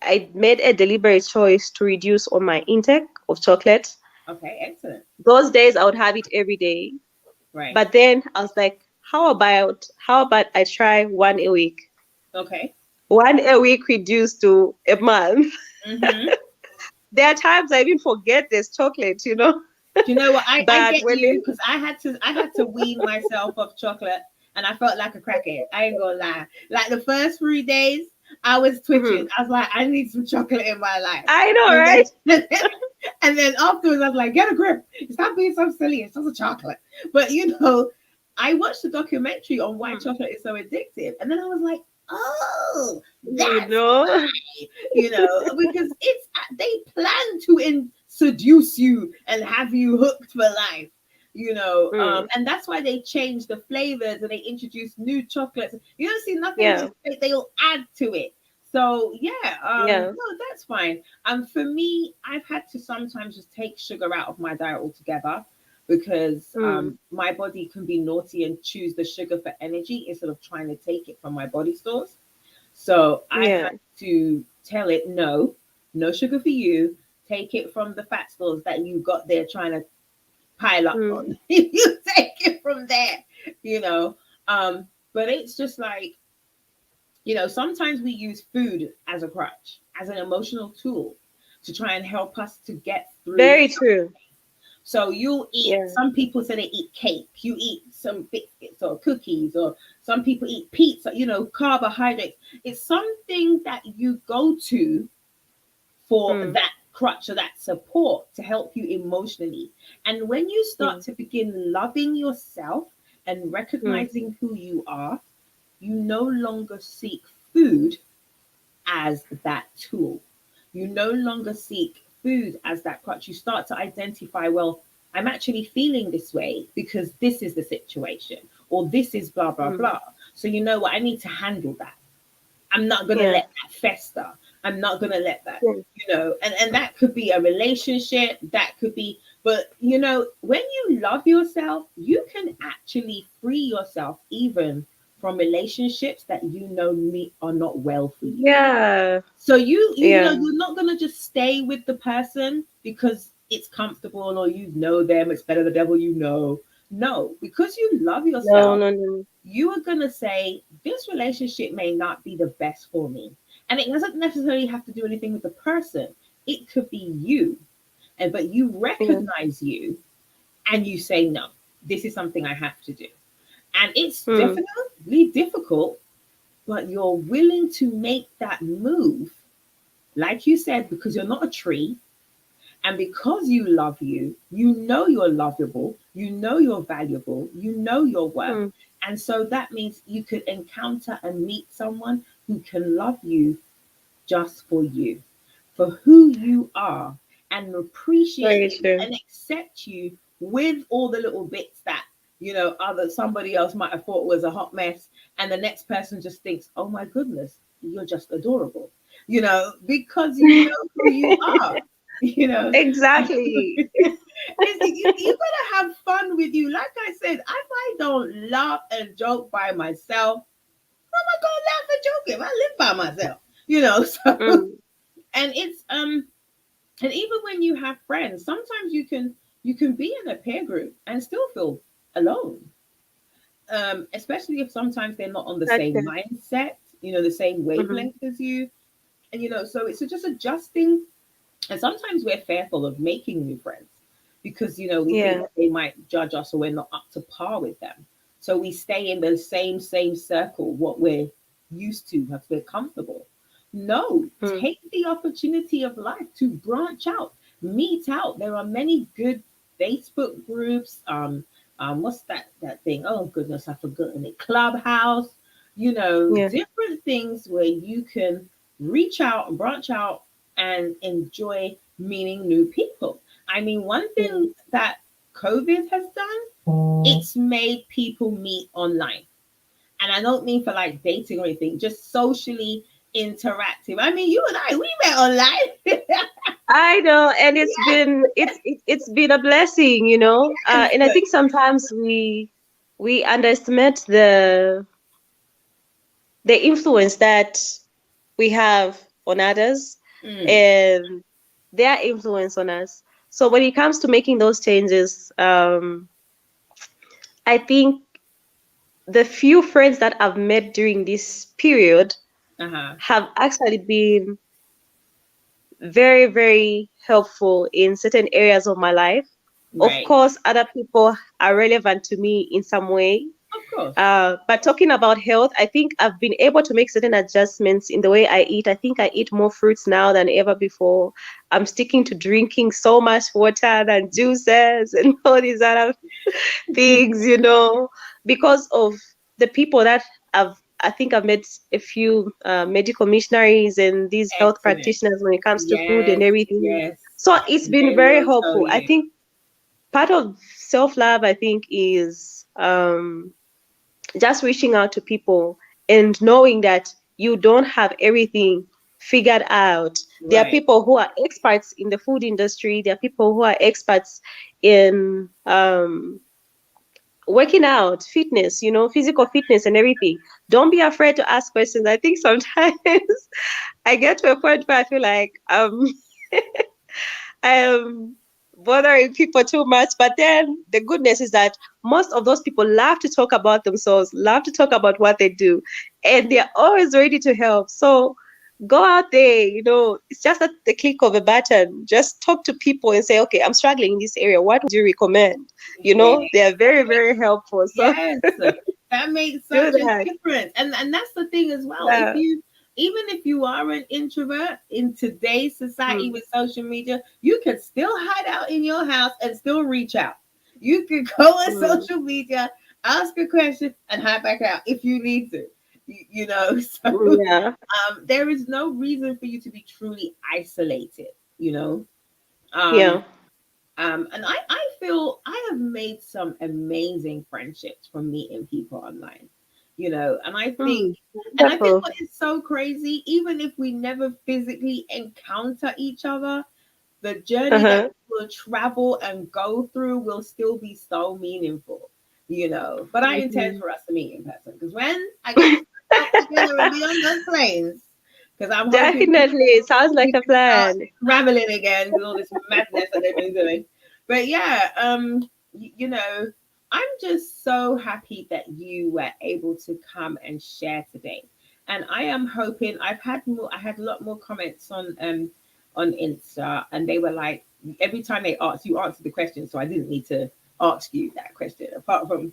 I made a deliberate choice to reduce on my intake of chocolate. Okay. Excellent. Those days I would have it every day. Right. But then I was like, how about I try one a week? Okay. One a week reduced to a month. Mm-hmm. There are times I even forget there's chocolate. Do you know what? I But get when you it, because I had to wean myself off chocolate, and I felt like a crackhead. I ain't gonna lie. Like the first 3 days, I was twitching. Mhm. I was like, I need some chocolate in my life, I know, and right? then and then afterwards, I was like, get a grip. Stop being so silly. It's just a chocolate. But I watched a documentary on why Mm. chocolate is so addictive, and then I was like, oh, You that's know? because they plan to seduce you and have you hooked for life. Mm. And that's why they change the flavors and they introduce new chocolates. You don't see nothing Yeah. they say, they'll add to it. So yeah, Yeah. no, that's fine. For me, I've had to sometimes just take sugar out of my diet altogether because Mm. my body can be naughty and choose the sugar for energy instead of trying to take it from my body stores. So I Yeah. had to tell it, no, no sugar for you. Take it from the fat stores that you got there trying to pile up Mm. on. You take it from there, you know. But it's just like, sometimes we use food as a crutch, as an emotional tool to try and help us to get through. Very true. So you'll eat, Yeah. some people say they eat cake, you eat some biscuits or cookies, or some people eat pizza, carbohydrates. It's something that you go to for Mm. that crutch or that support to help you emotionally. And when you Yeah. start to begin loving yourself and Mm. recognizing who you are, you no longer seek food as that tool. You no longer seek food as that crutch. You start to identify, well, I'm actually feeling this way because this is the situation, or this is blah, blah, Mm. blah. So, you know what? I need to handle that. I'm not going to Yeah. let that fester. I'm not going to let that, Yeah. and that could be a relationship, that could be, but when you love yourself, you can actually free yourself even from relationships that are not well for you. Yeah. So Yeah. you're not gonna just stay with the person because it's comfortable or them. It's better the devil you know. No, because you love No, yourself, no, no. you are gonna say this relationship may not be the best for me, and it doesn't necessarily have to do anything with the person. It could be you, and but you Yeah. recognize you, and you say no. This is something I have to do, and it's Mm. definitely difficult, but you're willing to make that move like you said, because you're not a tree, and because you love you, you know you're lovable, you know you're valuable, you know your worth. Mm. And so that means you could encounter and meet someone who can love you just for you, for who you are, and appreciate Very you true. and accept you with all the little bits that other somebody else might have thought was a hot mess, and the next person just thinks, "Oh my goodness, you're just adorable," because you know who you are. You know, Exactly. you gotta have fun with you. Like I said, if I don't laugh and joke by myself, how am I gonna laugh and joke if I live by myself? So Mm. and it's and even when you have friends, sometimes you can be in a peer group and still feel alone. Especially if sometimes they're not on the same Okay. mindset, the same Mm-hmm. wavelength as you. And so it's just adjusting. And sometimes we're fearful of making new friends because we think Yeah. that they might judge us or we're not up to par with them. So we stay in the same circle, what we're used to, because we're comfortable. No, Mm. take the opportunity of life to branch out, meet out. There are many good Facebook groups. What's that thing? Oh goodness, I've forgotten it. Clubhouse. Yeah. Different things where you can reach out and branch out and enjoy meeting new people. I mean, one Yeah. thing that COVID has done, it's made people meet online. And I don't mean for like dating or anything, just socially interactive. I mean, you and I, we met online. I know, and it's been a blessing, you know. Yes. And I think sometimes we underestimate the influence that we have on others Mm, and their influence on us. So when it comes to making those changes, I think the few friends that I've met during this period uh-huh. have actually been very, very helpful in certain areas of my life. Of Right. course, other people are relevant to me in some way. Of course. But talking about health, I think I've been able to make certain adjustments in the way I eat. I think I eat more fruits now than ever before. I'm sticking to drinking so much water than juices and all these other things, you know, because of the people that I think I've met a few medical missionaries and these health Excellent. practitioners when it comes to food and Yes, everything. yes. So it's been They very will tell helpful. I you. think part of self love, I think, is just reaching out to people and knowing that you don't have everything figured out. There are Right. people who are experts in the food industry. There are people who are experts in working out, fitness, you know, physical fitness and everything. Don't be afraid to ask questions. I think sometimes I get to a point where I feel like I am bothering people too much. But then the goodness is that most of those people love to talk about themselves, love to talk about what they do, and they're always ready to help. So go out there, you know, it's just at the click of a button. Just talk to people and say, okay, I'm struggling in this area. What would you recommend? You Yeah. know, they are very, very helpful. So Yes, that makes do such a that. difference, and that's the thing as well. If Yeah. you even if you are an introvert in today's society Mm. with social media, you can still hide out in your house and still reach out. You can go on Mm. social media, ask a question, and hide back out if you need to. You know, so Yeah. there is no reason for you to be truly isolated. You know, um, Yeah. and I feel I have made some amazing friendships from meeting people online, you know, Mm. and I think Wonderful. what is so crazy, even if we never physically encounter each other, the journey that Uh-huh. we will travel and go through will still be so meaningful, you know. But I intend Mhm. for us to meet in person because when I get to out together and be on those planes, because I'm hoping Definitely. Sounds like we a can start plan. traveling again with all this madness that they've been doing. But yeah, you know, I'm just so happy that you were able to come and share today. And I am hoping I had a lot more comments on Insta, and they were like every time they asked you answered the question, so I didn't need to ask you that question. Apart from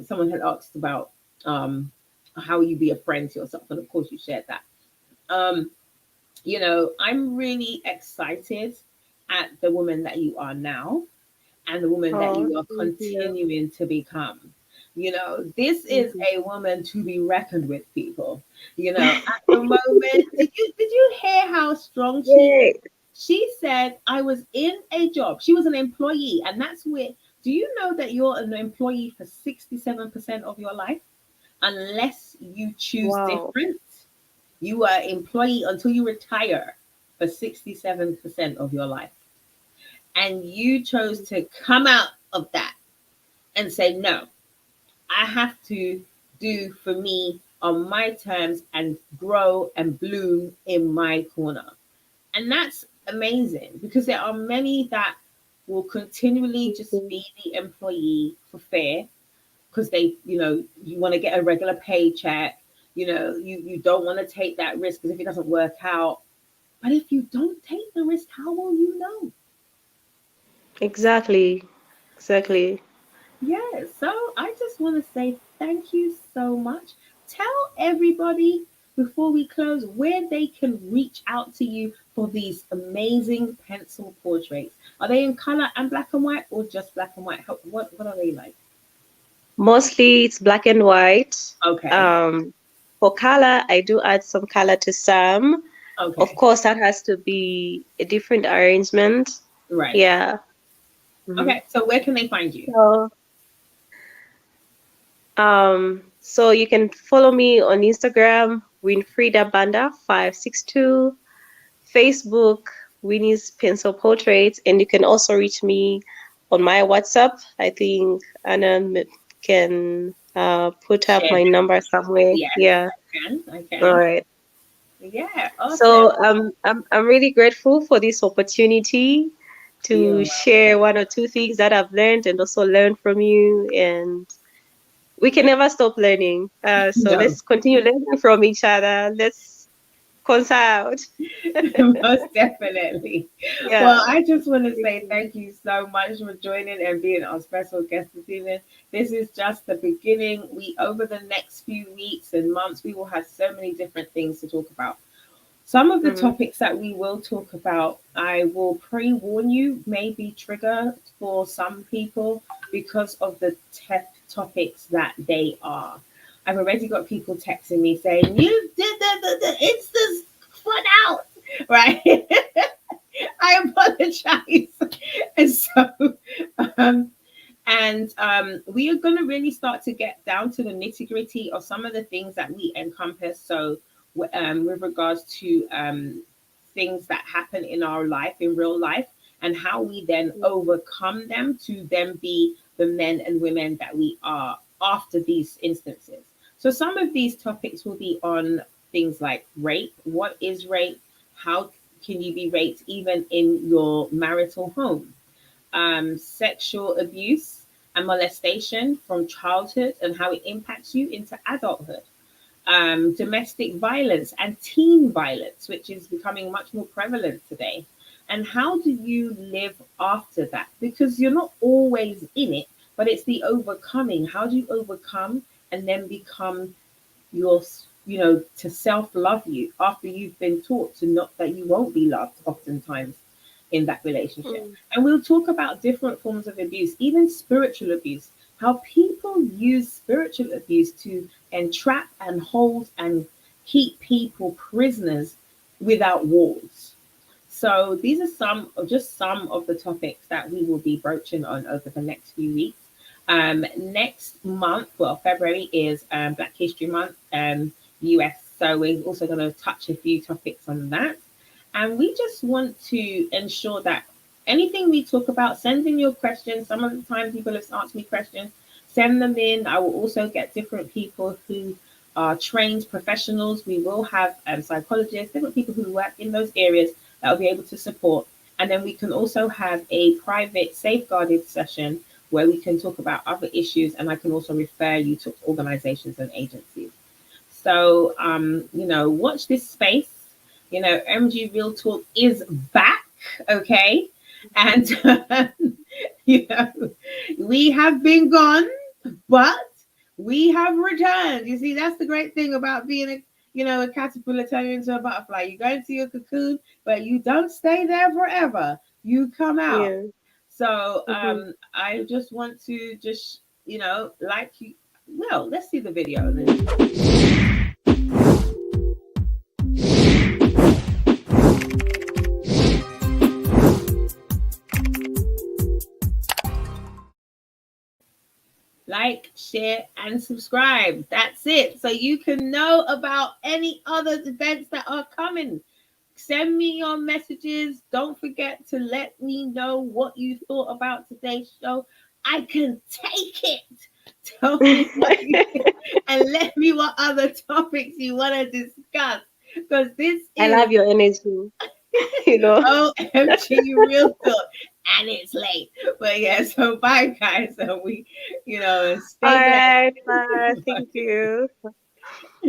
someone had asked about um how you be a friend to yourself, and of course you shared that. Um, you know, I'm really excited at the woman that you are now and the woman that Oh, you are thank you. continuing to become. You know, this is Mhm. a woman to be reckoned with, people. You know, at the moment, did you hear how strong she is? Yay. She said, I was in a job. She was an employee, and that's where do you know that you're an employee for 67% of your life unless you choose Wow. different? You are employee until you retire for 67% of your life. And you chose to come out of that and say, no, I have to do for me on my terms and grow and bloom in my corner. And that's amazing because there are many that will continually just Mhm. be the employee for fear because they, you know, you want to get a regular paycheck. You know, you don't want to take that risk because if it doesn't work out, but if you don't take the risk, how will you know? Exactly. Exactly. Yeah, so I just want to say thank you so much. Tell everybody before we close where they can reach out to you for these amazing pencil portraits. Are they in color and black and white or just black and white? What are they like? Mostly it's black and white. Okay, Um, for color, I do add some color to some. Of okay, course, that has to be a different arrangement. right. Yeah. hmm Okay, so where can they find you? So, So you can follow me on Instagram, Winfrida Banda 562, Facebook, Winnie's Pencil Portraits, and you can also reach me on my WhatsApp. I think Anna can put up Share my that. number somewhere. Yes, Yeah. I can. I All can. right. Yeah, awesome. So I'm really grateful for this opportunity You're to share welcome. one or two things that I've learned and also learn from you. And we can never stop learning. So No, let's continue learning from each other. Let's consult. most definitely. Well, Yeah. I just want to Thank say you. thank you so much for joining and being our special guest this evening. This is just the beginning. We over the next few weeks and months, we will have so many different things to talk about. Some of the Mm-hmm. topics that we will talk about, I will pre warn you, may be trigger for some people because of the topics that they are. I've already got people texting me saying, "You did the Insta's fun out," right? I apologize. And so, um, we are going to really start to get down to the nitty gritty of some of the things that we encompass. So, with regards to things that happen in our life, in real life, and how we then overcome them to then be the men and women that we are after these instances. So, some of these topics will be on things like rape. What is rape? How can you be raped even in your marital home? Sexual abuse and molestation from childhood and how it impacts you into adulthood. Domestic violence and teen violence, which is becoming much more prevalent today. And how do you live after that? Because you're not always in it, but it's the overcoming. How do you overcome and then become your, to self love you after you've been taught to not that you won't be loved oftentimes in that relationship. Mm, And we'll talk about different forms of abuse, even spiritual abuse, how people use spiritual abuse to entrap and hold and keep people prisoners without walls. So these are some of the topics that we will be broaching on over the next few weeks. Next month, well, February is Black History Month, US. So we're also going to touch a few topics on that. And we just want to ensure that anything we talk about, send in your questions. Some of the time people have asked me questions, send them in. I will also get different people who are trained professionals. We will have psychologists, different people who work in those areas that will be able to support. And then we can also have a private safeguarded session where we can talk about other issues and I can also refer you to organizations and agencies. So, watch this space. MG Real Talk is back, okay? And, you know, we have been gone, but we have returned. You see, that's the great thing about being a caterpillar turning into a butterfly. You go into your cocoon, but you don't stay there forever. You come out. yeah. So Mm-hmm. I just want to just, like you. Well, let's see the video and then like, share, and subscribe. That's it. So you can know about any other events that are coming. Send me your messages. Don't forget to let me know what you thought about today's show. I can take it. Tell me what you think and let me what other topics you want to discuss. Because this I is love your energy, you know. OMG Real Talk. And it's late. But yeah, so bye guys. So we, All stay there. right, bye. Thank you.